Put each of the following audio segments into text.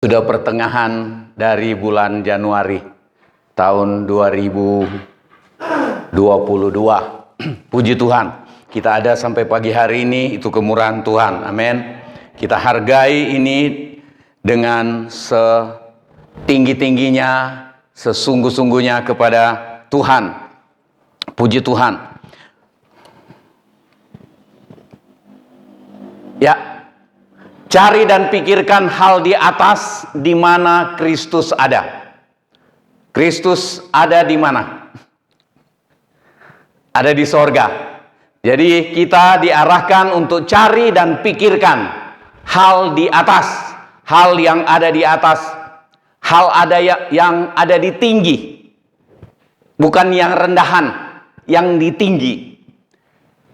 Sudah pertengahan dari bulan Januari tahun 2022. Puji Tuhan, kita ada sampai pagi hari ini, itu kemurahan Tuhan. Amin. Kita hargai ini dengan setinggi-tingginya, sesungguh-sungguhnya kepada Tuhan. Puji Tuhan. Ya, cari dan pikirkan hal di atas, di mana Kristus ada. Kristus ada di mana? Ada di sorga. Jadi kita diarahkan untuk cari dan pikirkan hal di atas, hal yang ada di atas, hal ada yang ada di tinggi, bukan yang rendahan, yang di tinggi,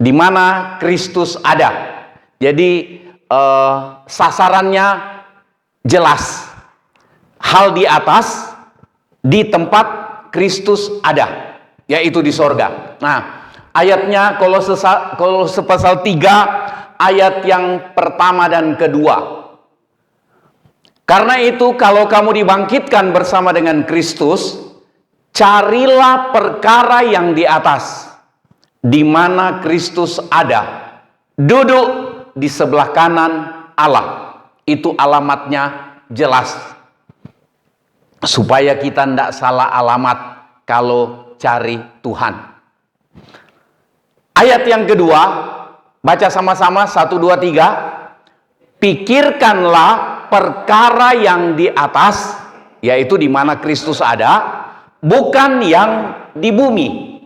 di mana Kristus ada. Jadi sasarannya jelas, hal di atas, di tempat Kristus ada, yaitu di sorga. Nah, ayatnya Kolose pasal 3 ayat yang pertama dan kedua. Karena itu kalau kamu dibangkitkan bersama dengan Kristus, carilah perkara yang di atas, di mana Kristus ada, duduk di sebelah kanan Allah. Itu alamatnya jelas, supaya kita tidak salah alamat kalau cari Tuhan. Ayat yang kedua, baca sama-sama 1, 2, 3. Pikirkanlah perkara yang di atas, yaitu di mana Kristus ada, bukan yang di bumi.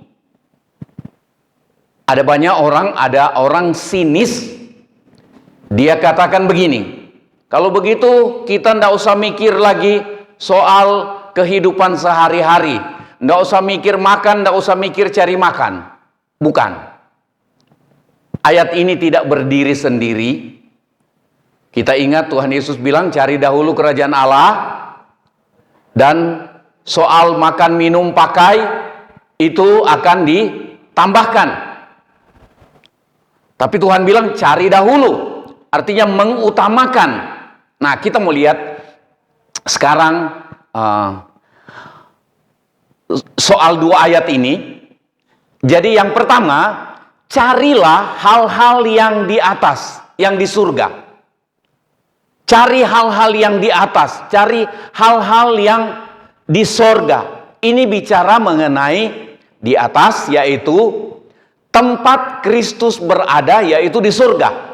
Ada banyak orang, ada orang sinis. Dia katakan begini, kalau begitu kita tidak usah mikir lagi soal kehidupan sehari-hari. Tidak usah mikir makan, tidak usah mikir cari makan. Bukan. Ayat ini tidak berdiri sendiri. Kita ingat Tuhan Yesus bilang cari dahulu kerajaan Allah. Dan soal makan, minum, pakai itu akan ditambahkan. Tapi Tuhan bilang cari dahulu. Artinya mengutamakan. Nah, kita mau lihat sekarang soal dua ayat ini. Jadi yang pertama, carilah hal-hal yang di atas, yang di surga. Cari hal-hal yang di atas, cari hal-hal yang di sorga. Ini bicara mengenai di atas, yaitu tempat Kristus berada, yaitu di surga.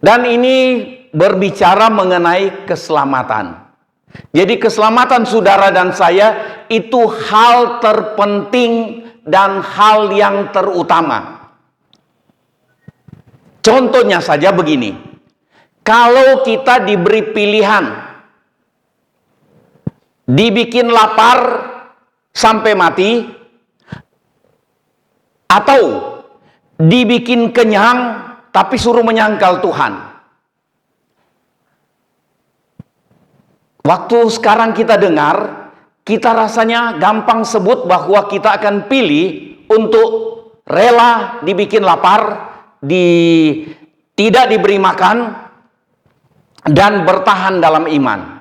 Dan ini berbicara mengenai keselamatan. Jadi keselamatan saudara dan saya itu hal terpenting dan hal yang terutama. Contohnya saja begini. Kalau kita diberi pilihan, dibikin lapar sampai mati, atau dibikin kenyang tapi suruh menyangkal Tuhan. Waktu sekarang kita dengar, kita rasanya gampang sebut bahwa kita akan pilih untuk rela dibikin lapar, tidak diberi makan, dan bertahan dalam iman.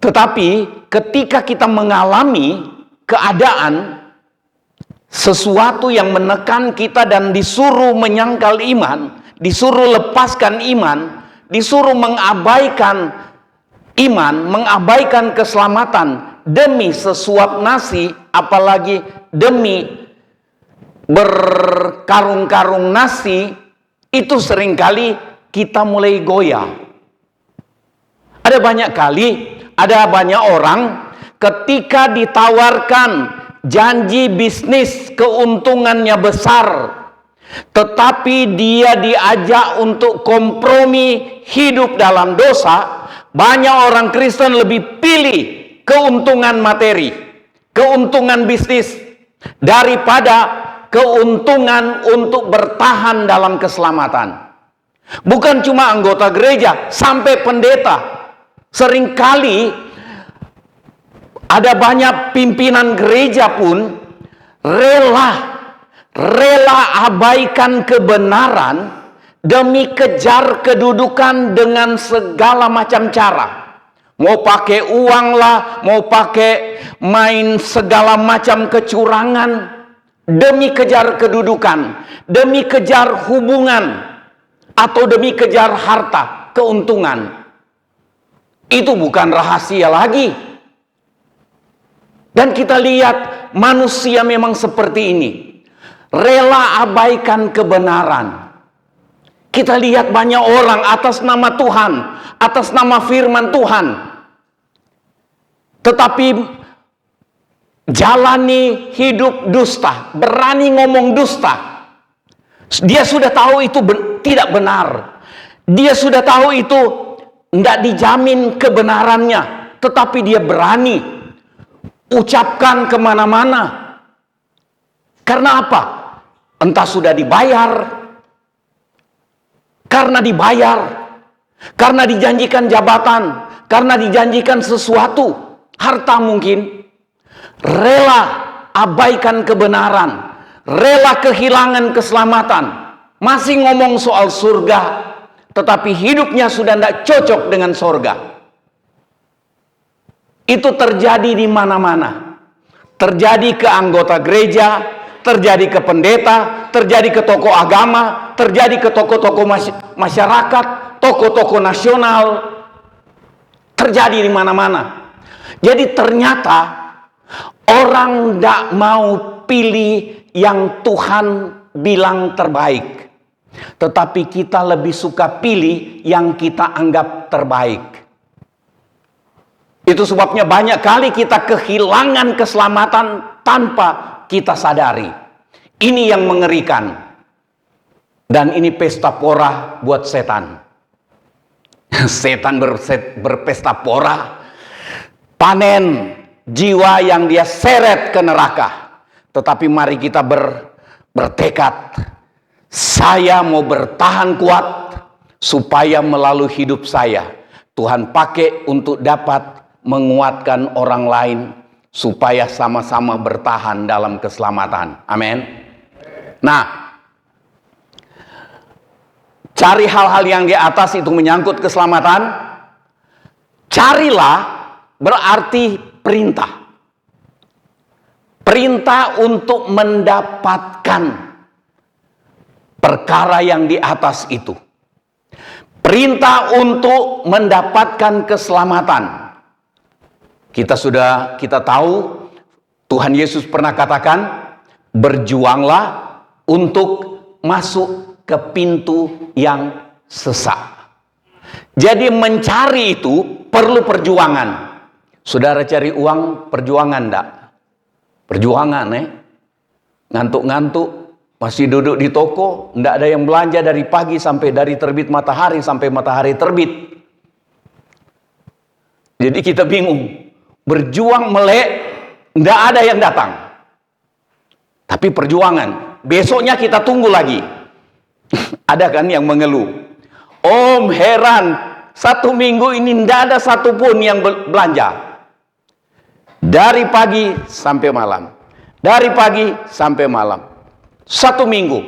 Tetapi ketika kita mengalami keadaan sesuatu yang menekan kita dan disuruh menyangkal iman, disuruh lepaskan iman, disuruh mengabaikan iman, mengabaikan keselamatan demi sesuap nasi, apalagi demi berkarung-karung nasi, itu seringkali kita mulai goyah. Ada banyak orang ketika ditawarkan janji bisnis keuntungannya besar, tetapi dia diajak untuk kompromi hidup dalam dosa. Banyak orang Kristen lebih pilih keuntungan materi, keuntungan bisnis, daripada keuntungan untuk bertahan dalam keselamatan. Bukan cuma anggota gereja, sampai pendeta. Seringkali ada banyak pimpinan gereja pun rela abaikan kebenaran demi kejar kedudukan dengan segala macam cara. Mau pakai uang lah, mau pakai main segala macam kecurangan, demi kejar kedudukan, demi kejar hubungan, atau demi kejar harta, keuntungan. Itu bukan rahasia lagi. Dan kita lihat manusia memang seperti ini, rela abaikan kebenaran. Kita lihat banyak orang atas nama Tuhan, atas nama firman Tuhan, tetapi jalani hidup dusta, berani ngomong dusta. Dia sudah tahu itu tidak benar. Dia sudah tahu itu tidak dijamin kebenarannya, tetapi dia berani ucapkan kemana-mana. Karena apa? Entah sudah dibayar, karena dijanjikan jabatan, karena dijanjikan sesuatu, harta mungkin, rela abaikan kebenaran, rela kehilangan keselamatan, masih ngomong soal surga, tetapi hidupnya sudah tidak cocok dengan surga. Itu terjadi di mana-mana. Terjadi ke anggota gereja, terjadi ke pendeta, terjadi ke tokoh agama, terjadi ke tokoh-tokoh masyarakat, tokoh-tokoh nasional, terjadi di mana-mana. Jadi ternyata orang tidak mau pilih yang Tuhan bilang terbaik, tetapi kita lebih suka pilih yang kita anggap terbaik. Itu sebabnya banyak kali kita kehilangan keselamatan tanpa kita sadari. Ini yang mengerikan. Dan ini pesta pora buat setan. Setan berpesta pora, panen jiwa yang dia seret ke neraka. Tetapi mari kita bertekad, saya mau bertahan kuat supaya melalui hidup saya Tuhan pakai untuk dapat menguatkan orang lain supaya sama-sama bertahan dalam keselamatan. Amin. Nah, cari hal-hal yang di atas itu menyangkut keselamatan. Carilah berarti perintah. Perintah untuk mendapatkan perkara yang di atas itu. Perintah untuk mendapatkan keselamatan. Kita tahu Tuhan Yesus pernah katakan, berjuanglah untuk masuk ke pintu yang sesak. Jadi mencari itu perlu perjuangan. Saudara cari uang, perjuangan enggak? Perjuangan, ngantuk-ngantuk, masih duduk di toko, enggak ada yang belanja dari pagi sampai dari terbit matahari sampai matahari terbit. Jadi kita bingung. Berjuang melek, enggak ada yang datang. Tapi perjuangan, besoknya kita tunggu lagi. Ada kan yang mengeluh, Om heran, 1 minggu ini tidak ada satupun yang belanja. Dari pagi sampai malam. Dari pagi sampai malam. 1 minggu.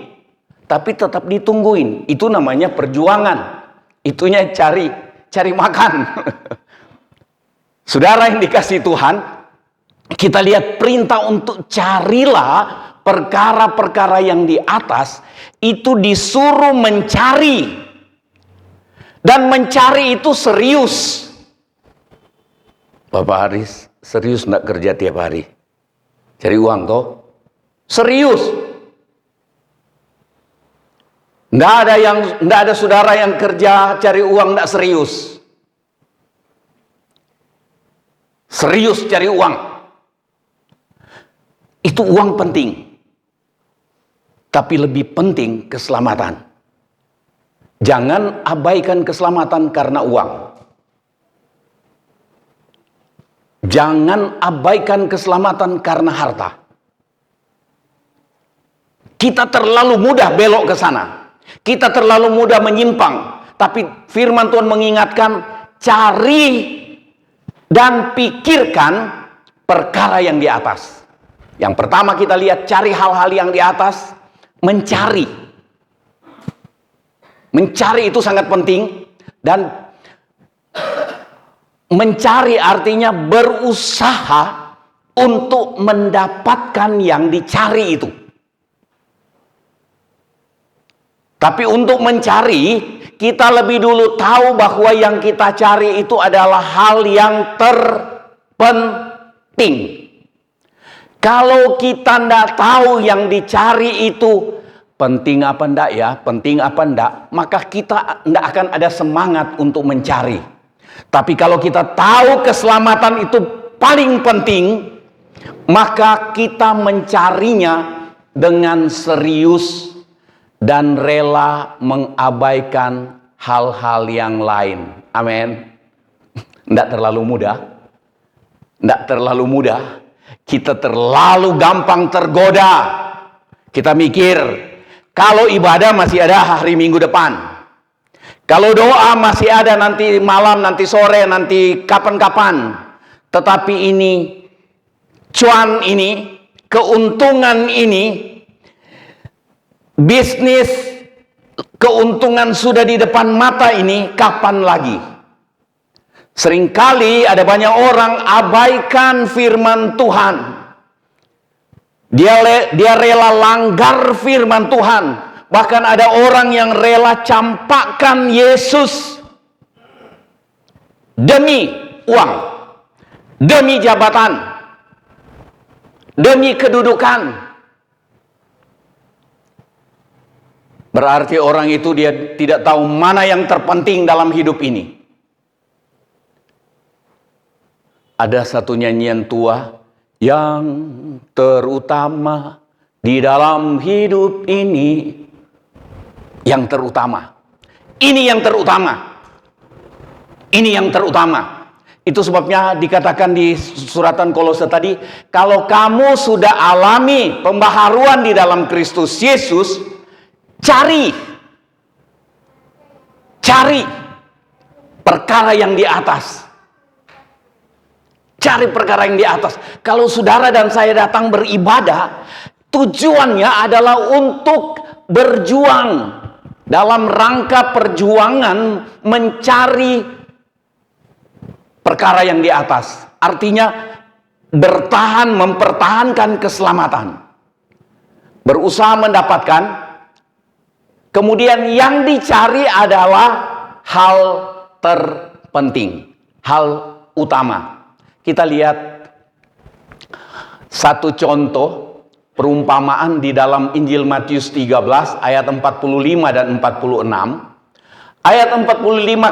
Tapi tetap ditungguin. Itu namanya perjuangan. Itunya cari makan. Saudara yang dikasihi Tuhan, kita lihat perintah untuk carilah perkara-perkara yang di atas, itu disuruh mencari. Dan mencari itu serius. Bapak Haris, serius enggak kerja tiap hari? Cari uang toh? Serius. Enggak ada saudara yang kerja cari uang enggak serius. Serius cari uang. Itu uang penting. Tapi lebih penting keselamatan. Jangan abaikan keselamatan karena uang. Jangan abaikan keselamatan karena harta. Kita terlalu mudah belok ke sana. Kita terlalu mudah menyimpang. Tapi firman Tuhan mengingatkan, cari dan pikirkan perkara yang di atas. Yang pertama kita lihat, cari hal-hal yang di atas. Mencari. Mencari itu sangat penting, dan mencari artinya berusaha untuk mendapatkan yang dicari itu. Tapi untuk mencari, kita lebih dulu tahu bahwa yang kita cari itu adalah hal yang terpenting. Kalau kita tidak tahu yang dicari itu penting apa enggak ya, penting apa enggak, maka kita tidak akan ada semangat untuk mencari. Tapi kalau kita tahu keselamatan itu paling penting, maka kita mencarinya dengan serius dan rela mengabaikan hal-hal yang lain. Amin. Tidak terlalu mudah. Tidak terlalu mudah. Kita terlalu gampang tergoda. Kita mikir, kalau ibadah masih ada hari Minggu depan. Kalau doa masih ada nanti malam, nanti sore, nanti kapan-kapan. Tetapi ini, cuan ini, keuntungan ini, bisnis, keuntungan sudah di depan mata ini, kapan lagi? Seringkali ada banyak orang abaikan firman Tuhan. Dia rela langgar firman Tuhan. Bahkan ada orang yang rela campakkan Yesus demi uang, demi jabatan, demi kedudukan. Berarti orang itu dia tidak tahu mana yang terpenting dalam hidup ini. Ada satu nyanyian tua, yang terutama di dalam hidup ini, yang terutama. Ini yang terutama. Ini yang terutama. Itu sebabnya dikatakan di suratan Kolose tadi, kalau kamu sudah alami pembaharuan di dalam Kristus Yesus, cari perkara yang di atas. Cari perkara yang di atas. Kalau saudara dan saya datang beribadah, tujuannya adalah untuk berjuang. Dalam rangka perjuangan mencari perkara yang di atas. Artinya bertahan, mempertahankan keselamatan. Berusaha mendapatkan. Kemudian yang dicari adalah hal terpenting, hal utama. Kita lihat satu contoh perumpamaan di dalam Injil Matius 13 ayat 45 dan 46. Ayat 45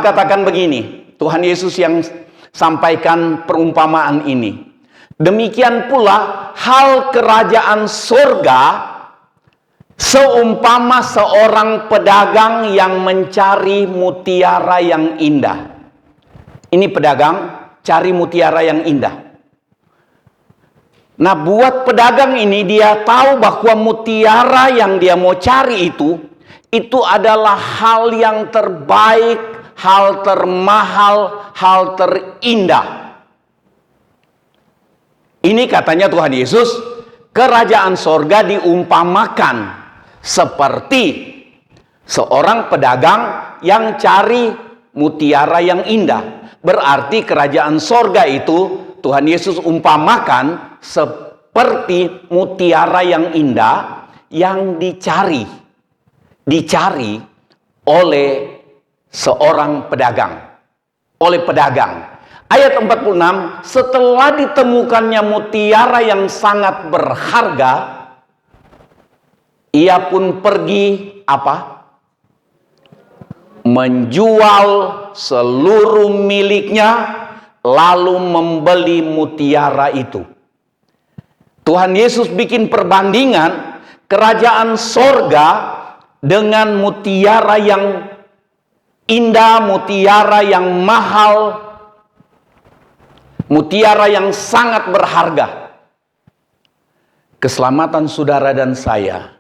katakan begini, Tuhan Yesus yang sampaikan perumpamaan ini. Demikian pula hal kerajaan surga seumpama seorang pedagang yang mencari mutiara yang indah. Ini pedagang cari mutiara yang indah. Nah, buat pedagang ini dia tahu bahwa mutiara yang dia mau cari itu adalah hal yang terbaik, hal termahal, hal terindah. Ini katanya Tuhan Yesus, kerajaan sorga diumpamakan seperti seorang pedagang yang cari mutiara yang indah. Berarti kerajaan sorga itu Tuhan Yesus umpamakan seperti mutiara yang indah yang dicari oleh seorang pedagang, oleh pedagang. Ayat 46, setelah ditemukannya mutiara yang sangat berharga, ia pun pergi apa? Menjual seluruh miliknya, lalu membeli mutiara itu. Tuhan Yesus bikin perbandingan kerajaan sorga dengan mutiara yang indah, mutiara yang mahal, mutiara yang sangat berharga. Keselamatan saudara dan saya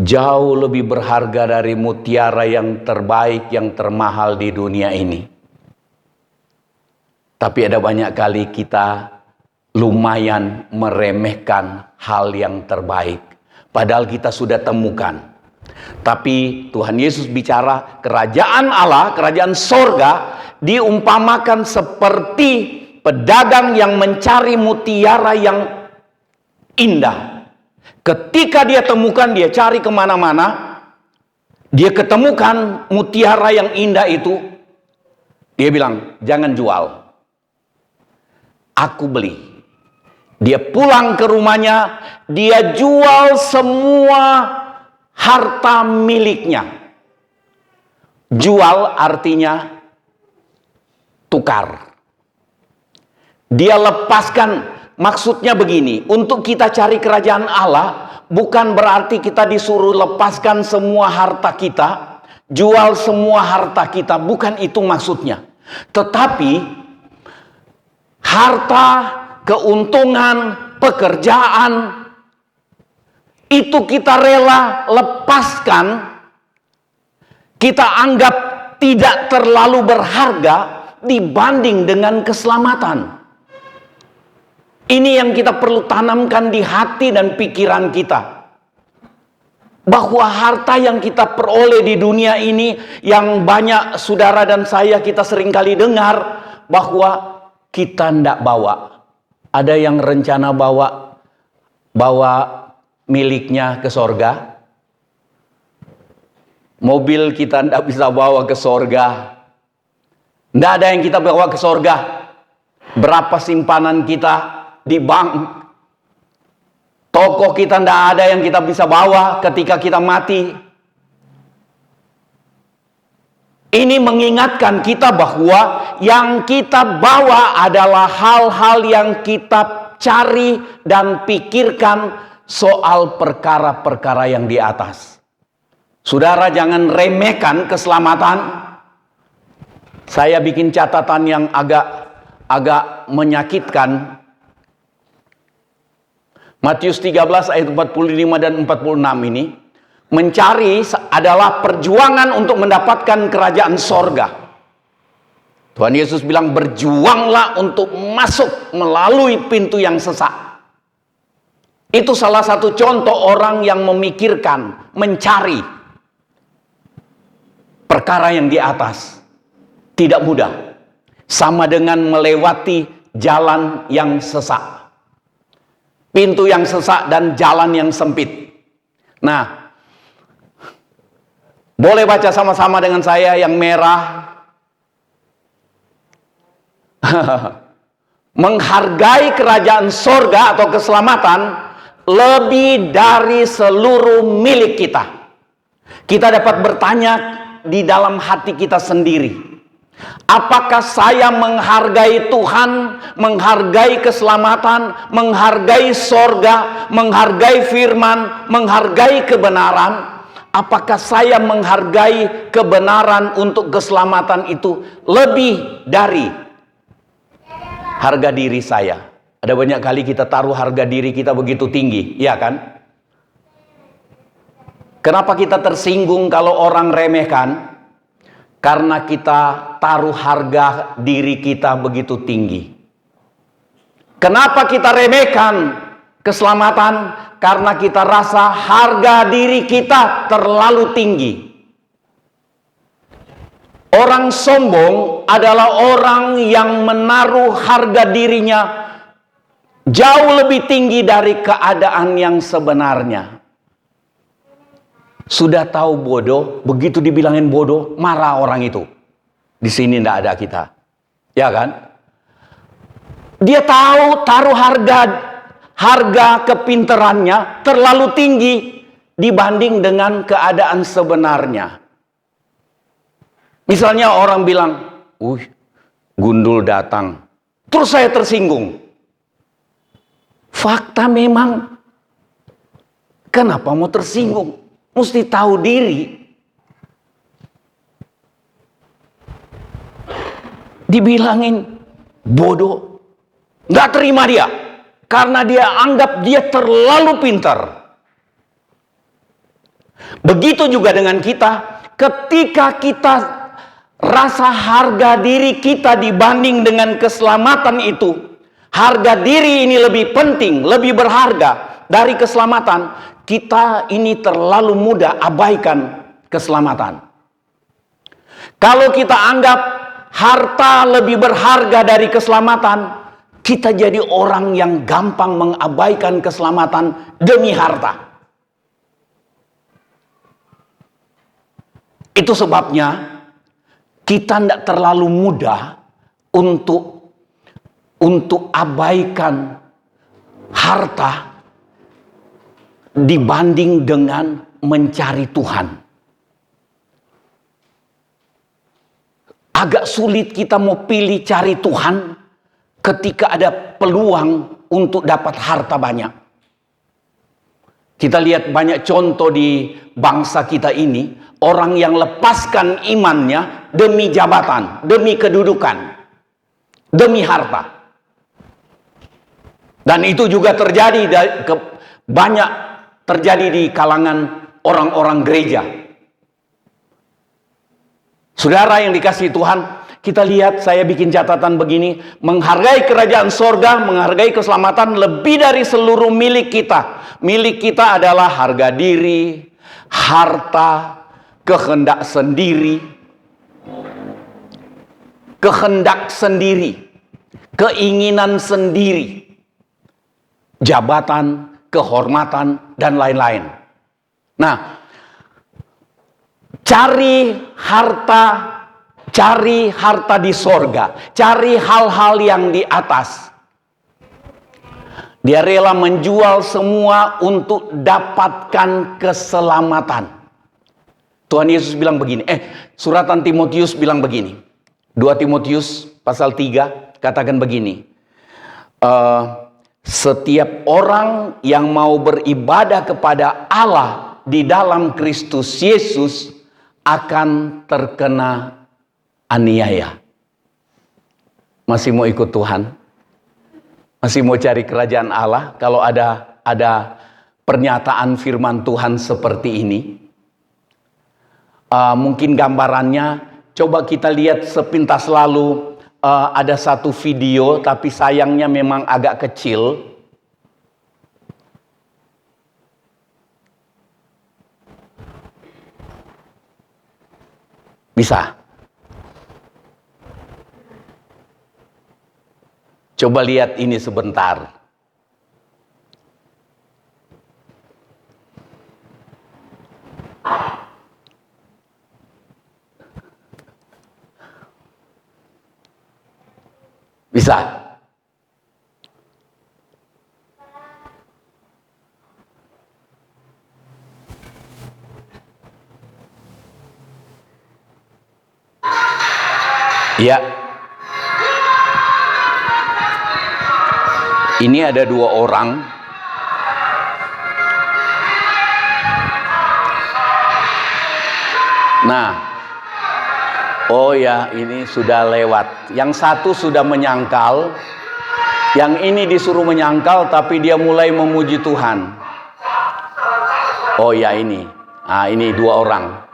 jauh lebih berharga dari mutiara yang terbaik, yang termahal di dunia ini. Tapi ada banyak kali kita lumayan meremehkan hal yang terbaik. Padahal kita sudah temukan. Tapi Tuhan Yesus bicara kerajaan Allah, kerajaan sorga diumpamakan seperti pedagang yang mencari mutiara yang indah. Ketika dia temukan, dia cari kemana-mana, dia ketemukan mutiara yang indah itu, dia bilang, jangan jual, aku beli. Dia pulang ke rumahnya, dia jual semua harta miliknya. Jual artinya tukar. Dia lepaskan, maksudnya begini, untuk kita cari kerajaan Allah, bukan berarti kita disuruh lepaskan semua harta kita, jual semua harta kita, bukan itu maksudnya. Tetapi harta, keuntungan, pekerjaan, itu kita rela lepaskan, kita anggap tidak terlalu berharga dibanding dengan keselamatan. Ini yang kita perlu tanamkan di hati dan pikiran kita. Bahwa harta yang kita peroleh di dunia ini, yang banyak saudara dan saya kita seringkali dengar, bahwa kita tidak bawa. Ada yang rencana bawa miliknya ke sorga. Mobil kita tidak bisa bawa ke sorga. Tidak ada yang kita bawa ke sorga. Berapa simpanan kita di bank, toko kita tidak ada yang kita bisa bawa ketika kita mati. Ini mengingatkan kita bahwa yang kita bawa adalah hal-hal yang kita cari dan pikirkan soal perkara-perkara yang di atas. Saudara, jangan remehkan keselamatan. Saya bikin catatan yang agak menyakitkan. Matius 13 ayat 45 dan 46 ini, mencari adalah perjuangan untuk mendapatkan kerajaan sorga. Tuhan Yesus bilang, berjuanglah untuk masuk melalui pintu yang sesak. Itu salah satu contoh orang yang memikirkan, mencari perkara yang di atas. Tidak mudah. Sama dengan melewati jalan yang sesak. Pintu yang sesak dan jalan yang sempit. Nah, boleh baca sama-sama dengan saya yang merah. Menghargai kerajaan sorga atau keselamatan lebih dari seluruh milik kita. Kita dapat bertanya di dalam hati kita sendiri. Apakah saya menghargai Tuhan, menghargai keselamatan, menghargai sorga, menghargai firman, menghargai kebenaran? Apakah saya menghargai kebenaran untuk keselamatan itu lebih dari harga diri saya? Ada banyak kali kita taruh harga diri kita begitu tinggi, ya kan? Kenapa kita tersinggung kalau orang remehkan? Karena kita taruh harga diri kita begitu tinggi. Kenapa kita remehkan keselamatan? Karena kita rasa harga diri kita terlalu tinggi. Orang sombong adalah orang yang menaruh harga dirinya jauh lebih tinggi dari keadaan yang sebenarnya. Sudah tahu bodoh, begitu dibilangin bodoh, marah orang itu. Di sini tidak ada kita. Ya kan? Dia tahu taruh harga kepinterannya terlalu tinggi dibanding dengan keadaan sebenarnya. Misalnya orang bilang, gundul datang. Terus saya tersinggung. Fakta memang. Kenapa mau tersinggung? Mesti tahu diri. Dibilangin bodoh. Nggak terima dia. Karena dia anggap dia terlalu pintar. Begitu juga dengan kita. Ketika kita rasa harga diri kita dibanding dengan keselamatan itu. Harga diri ini lebih penting, lebih berharga dari keselamatan, kita ini terlalu mudah abaikan keselamatan. Kalau kita anggap harta lebih berharga dari keselamatan, kita jadi orang yang gampang mengabaikan keselamatan demi harta. Itu sebabnya kita tidak terlalu mudah untuk abaikan harta dibanding dengan mencari Tuhan. Agak sulit kita mau pilih cari Tuhan ketika ada peluang untuk dapat harta banyak. Kita lihat banyak contoh di bangsa kita ini, orang yang lepaskan imannya demi jabatan, demi kedudukan, demi harta. Dan itu juga banyak terjadi di kalangan orang-orang gereja. Saudara yang dikasihi Tuhan, kita lihat, saya bikin catatan begini, menghargai kerajaan sorga, menghargai keselamatan lebih dari seluruh milik kita. Milik kita adalah harga diri, harta, kehendak sendiri, keinginan sendiri, jabatan, kehormatan, dan lain-lain. Nah, cari harta di sorga, cari hal-hal yang di atas. Dia rela menjual semua untuk dapatkan keselamatan. Tuhan Yesus bilang begini, suratan Timotius bilang begini. 2 Timotius pasal 3 katakan begini. Setiap orang yang mau beribadah kepada Allah di dalam Kristus Yesus akan terkena aniaya. Masih mau ikut Tuhan? Masih mau cari kerajaan Allah? Kalau ada pernyataan firman Tuhan seperti ini, mungkin gambarannya, coba kita lihat sepintas lalu. Ada satu video, tapi sayangnya memang agak kecil. Bisa. Coba lihat ini sebentar. Bisa. Ya. Ini ada 2 orang. Nah. Oh ya, ini sudah lewat. Yang satu sudah menyangkal. Yang ini disuruh menyangkal tapi dia mulai memuji Tuhan. Oh ya, ini. Nah, ini 2 orang.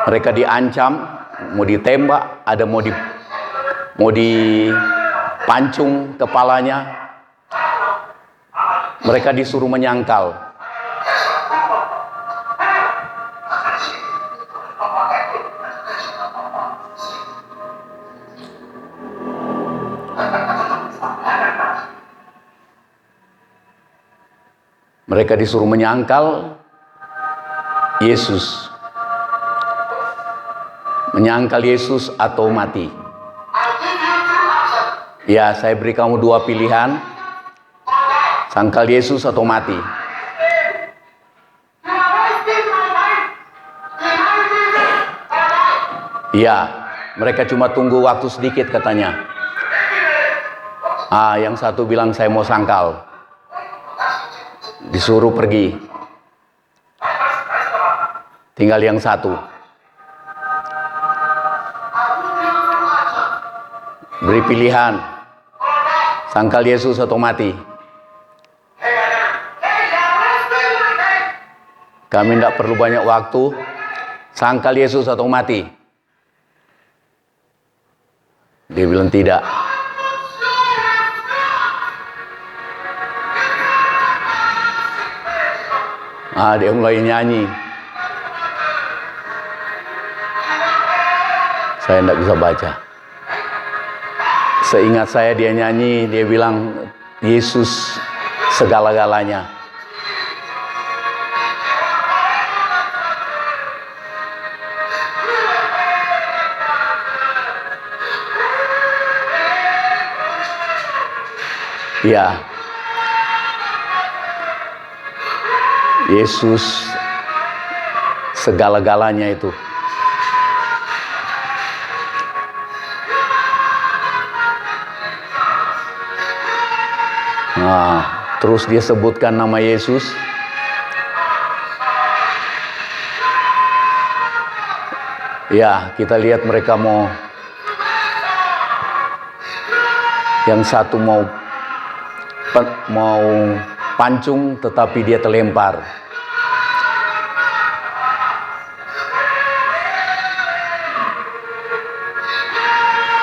Mereka diancam, mau ditembak, ada mau dipancung kepalanya. Mereka disuruh menyangkal. Mereka disuruh menyangkal Yesus. Menyangkal Yesus atau mati. Ya, saya beri kamu 2 pilihan. Sangkal Yesus atau mati. Ya, mereka cuma tunggu waktu sedikit katanya. Yang satu bilang saya mau sangkal. Disuruh pergi. Tinggal yang satu. Beri pilihan. Sangkal Yesus atau mati. Kami tidak perlu banyak waktu. Sangkal Yesus atau mati. Dia bilang tidak. Dia mulai nyanyi. Saya tidak bisa baca. Seingat saya dia nyanyi, dia bilang Yesus segala-galanya. Ya, Yesus segala-galanya itu. Nah, terus dia sebutkan nama Yesus. Ya, kita lihat mereka yang satu mau pancung, tetapi dia terlempar.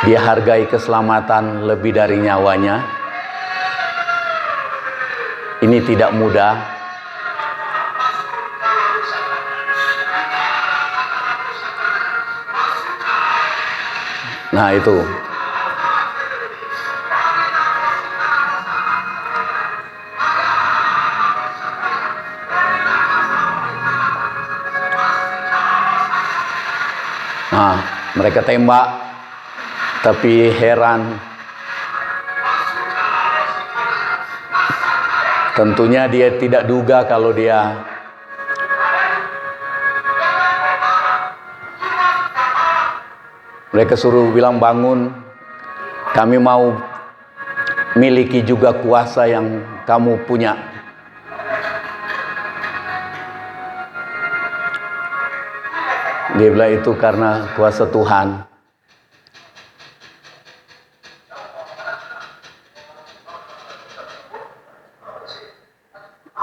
Dia hargai keselamatan lebih dari nyawanya. Ini tidak mudah. Nah, itu. Nah, mereka tembak, tapi heran. Tentunya dia tidak duga kalau mereka suruh bilang bangun, kami mau miliki juga kuasa yang kamu punya. Dia bilang itu karena kuasa Tuhan.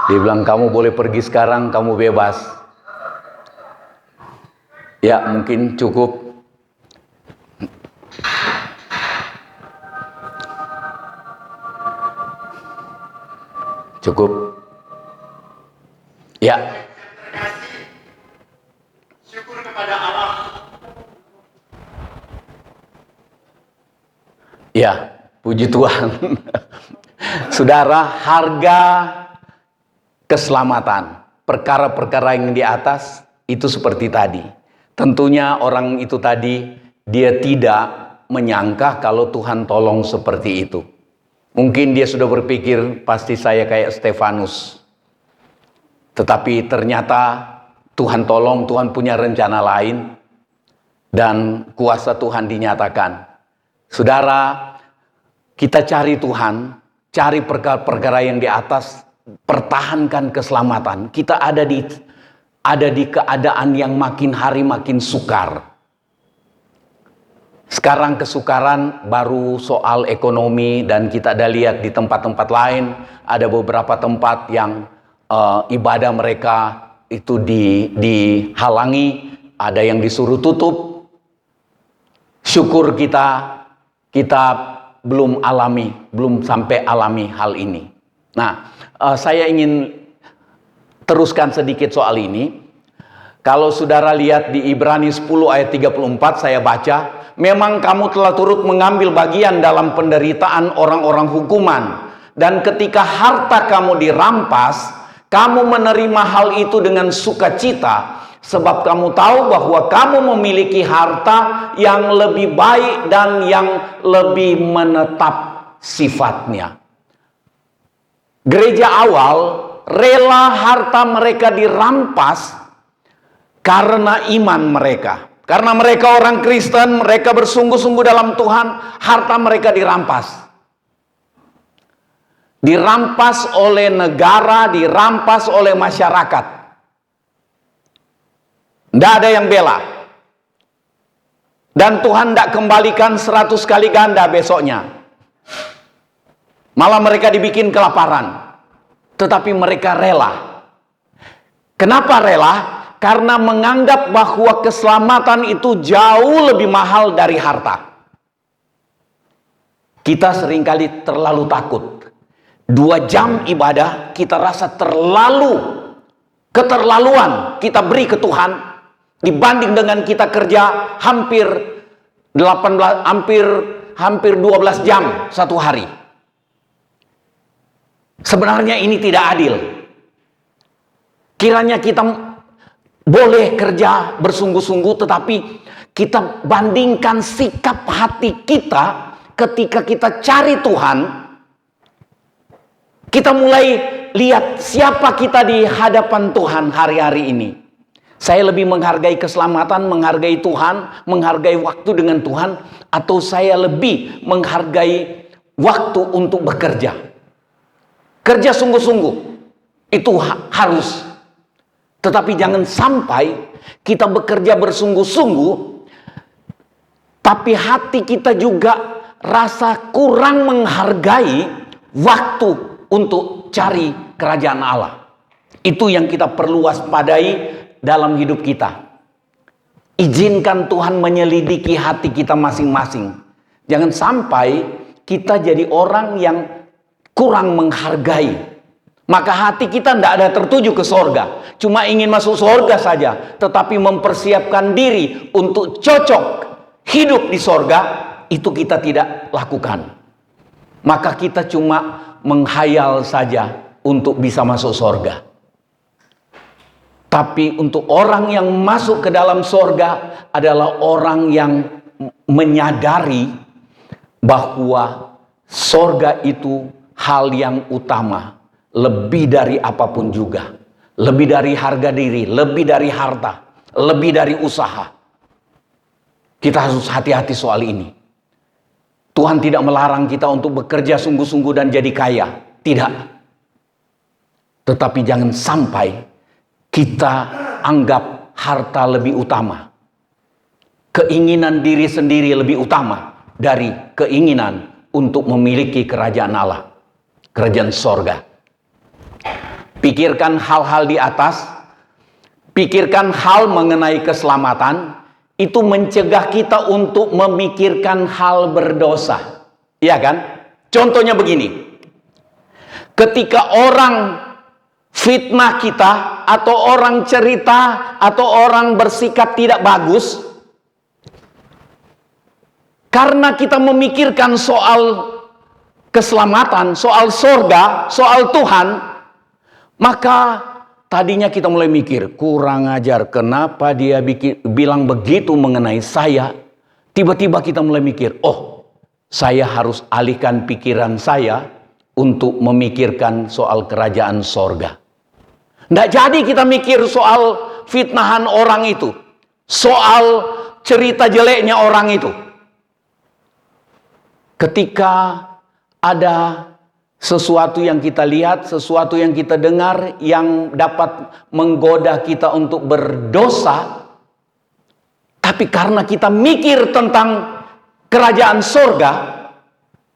Dia bilang kamu boleh pergi sekarang, kamu bebas. Ya, mungkin cukup. Cukup. Ya. Syukur kepada Allah. Ya, puji Tuhan. Saudara, harga keselamatan, perkara-perkara yang di atas itu seperti tadi. Tentunya orang itu tadi dia tidak menyangka kalau Tuhan tolong seperti itu. Mungkin dia sudah berpikir pasti saya kayak Stefanus. Tetapi ternyata Tuhan tolong, Tuhan punya rencana lain dan kuasa Tuhan dinyatakan. Saudara, kita cari Tuhan, cari perkara-perkara yang di atas. Pertahankan keselamatan. Kita ada di keadaan yang makin hari makin sukar. Sekarang kesukaran baru soal ekonomi, dan kita ada lihat di tempat-tempat lain ada beberapa tempat yang ibadah mereka itu dihalangi, ada yang disuruh tutup. Syukur kita belum sampai alami hal ini. Nah, saya ingin teruskan sedikit soal ini. Kalau saudara lihat di Ibrani 10 ayat 34, saya baca, memang kamu telah turut mengambil bagian dalam penderitaan orang-orang hukuman, dan ketika harta kamu dirampas, kamu menerima hal itu dengan sukacita, sebab kamu tahu bahwa kamu memiliki harta yang lebih baik dan yang lebih menetap sifatnya. Gereja awal rela harta mereka dirampas karena iman mereka. Karena mereka orang Kristen, mereka bersungguh-sungguh dalam Tuhan, harta mereka dirampas. Dirampas oleh negara, dirampas oleh masyarakat. Tidak ada yang bela. Dan Tuhan tidak kembalikan 100 kali ganda besoknya. Malah mereka dibikin kelaparan. Tetapi mereka rela. Kenapa rela? Karena menganggap bahwa keselamatan itu jauh lebih mahal dari harta. Kita seringkali terlalu takut. 2 jam ibadah kita rasa terlalu keterlaluan kita beri ke Tuhan dibanding dengan kita kerja hampir 12 jam satu hari. Sebenarnya ini tidak adil. Kiranya kita boleh kerja bersungguh-sungguh, tetapi kita bandingkan sikap hati kita ketika kita cari Tuhan. Kita mulai lihat siapa kita di hadapan Tuhan hari-hari ini. Saya lebih menghargai keselamatan, menghargai Tuhan, menghargai waktu dengan Tuhan, atau saya lebih menghargai waktu untuk bekerja. Kerja sungguh-sungguh itu harus. Tetapi jangan sampai kita bekerja bersungguh-sungguh, tapi hati kita juga rasa kurang menghargai waktu untuk cari kerajaan Allah. Itu yang kita perlu waspadai dalam hidup kita. Izinkan Tuhan menyelidiki hati kita masing-masing. Jangan sampai kita jadi orang yang kurang menghargai. Maka hati kita tidak ada tertuju ke sorga. Cuma ingin masuk sorga saja. Tetapi mempersiapkan diri untuk cocok hidup di sorga, itu kita tidak lakukan. Maka kita cuma menghayal saja untuk bisa masuk sorga. Tapi untuk orang yang masuk ke dalam sorga adalah orang yang menyadari bahwa sorga itu hal yang utama, lebih dari apapun juga, lebih dari harga diri, lebih dari harta, lebih dari usaha. Kita harus hati-hati soal ini. Tuhan tidak melarang kita untuk bekerja sungguh-sungguh dan jadi kaya, tidak. Tetapi jangan sampai kita anggap harta lebih utama, keinginan diri sendiri lebih utama dari keinginan untuk memiliki kerajaan Allah, kerajaan sorga. Pikirkan hal-hal di atas, pikirkan hal mengenai keselamatan, itu mencegah kita untuk memikirkan hal berdosa. Iya kan? Contohnya begini. Ketika orang fitnah kita, atau orang cerita, atau orang bersikap tidak bagus, karena kita memikirkan soal keselamatan, soal sorga, soal Tuhan, maka tadinya kita mulai mikir, kurang ajar, kenapa dia bilang begitu mengenai saya. Tiba-tiba kita mulai mikir, oh, saya harus alihkan pikiran saya untuk memikirkan soal kerajaan sorga. Tidak jadi kita mikir soal fitnahan orang itu, soal cerita jeleknya orang itu. Ketika ada sesuatu yang kita lihat, sesuatu yang kita dengar yang dapat menggoda kita untuk berdosa, tapi karena kita mikir tentang kerajaan sorga,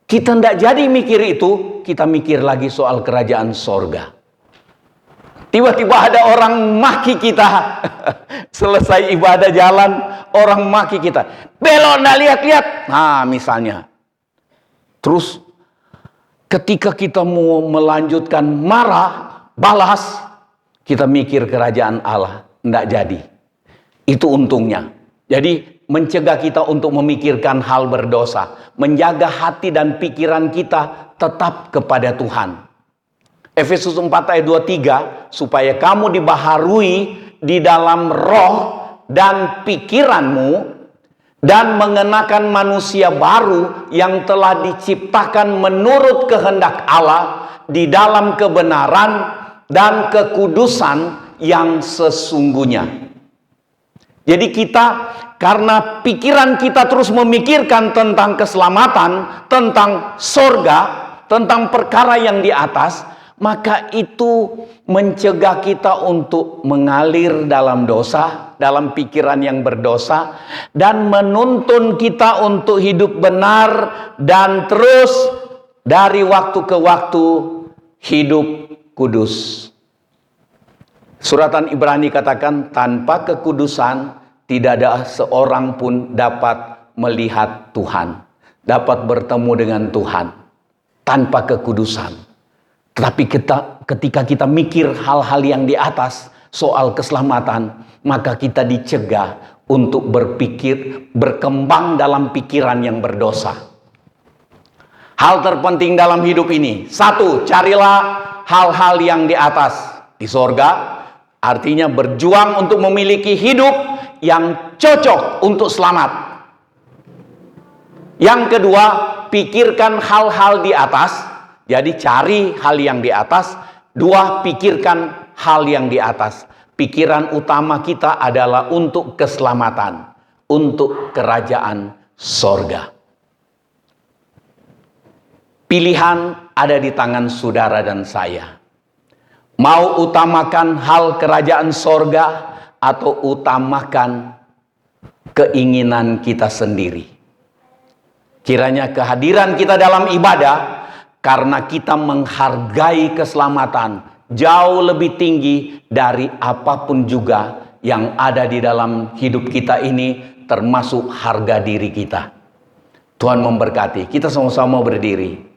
kita tidak jadi mikir itu, kita mikir lagi soal kerajaan sorga. Tiba-tiba ada orang maki kita. Selesai ibadah jalan, orang maki kita. Belok, nggak lihat-lihat. Nah, misalnya. Terus, ketika kita mau melanjutkan marah, balas, kita mikir kerajaan Allah. Nggak jadi. Itu untungnya. Jadi, mencegah kita untuk memikirkan hal berdosa. Menjaga hati dan pikiran kita tetap kepada Tuhan. Efesus 4 ayat 23, supaya kamu dibaharui di dalam roh dan pikiranmu, dan mengenakan manusia baru yang telah diciptakan menurut kehendak Allah di dalam kebenaran dan kekudusan yang sesungguhnya. Jadi kita, karena pikiran kita terus memikirkan tentang keselamatan, tentang sorga, tentang perkara yang di atas, maka itu mencegah kita untuk mengalir dalam dosa, dalam pikiran yang berdosa, dan menuntun kita untuk hidup benar dan terus dari waktu ke waktu hidup kudus. Suratan Ibrani katakan, tanpa kekudusan tidak ada seorang pun dapat melihat Tuhan, dapat bertemu dengan Tuhan. Tanpa kekudusan. Tetapi ketika kita mikir hal-hal yang di atas, soal keselamatan, maka kita dicegah untuk berkembang dalam pikiran yang berdosa. Hal terpenting dalam hidup ini, satu, carilah hal-hal yang di atas, di sorga. Artinya berjuang untuk memiliki hidup yang cocok untuk selamat. Yang kedua, pikirkan hal-hal di atas. Jadi cari hal yang di atas. Dua, pikirkan hal yang di atas. Pikiran utama kita adalah untuk keselamatan, untuk kerajaan sorga. Pilihan ada di tangan saudara dan saya. Mau utamakan hal kerajaan sorga atau utamakan keinginan kita sendiri. Kiranya kehadiran kita dalam ibadah, karena kita menghargai keselamatan jauh lebih tinggi dari apapun juga yang ada di dalam hidup kita ini, termasuk harga diri kita. Tuhan memberkati. Kita sama-sama berdiri.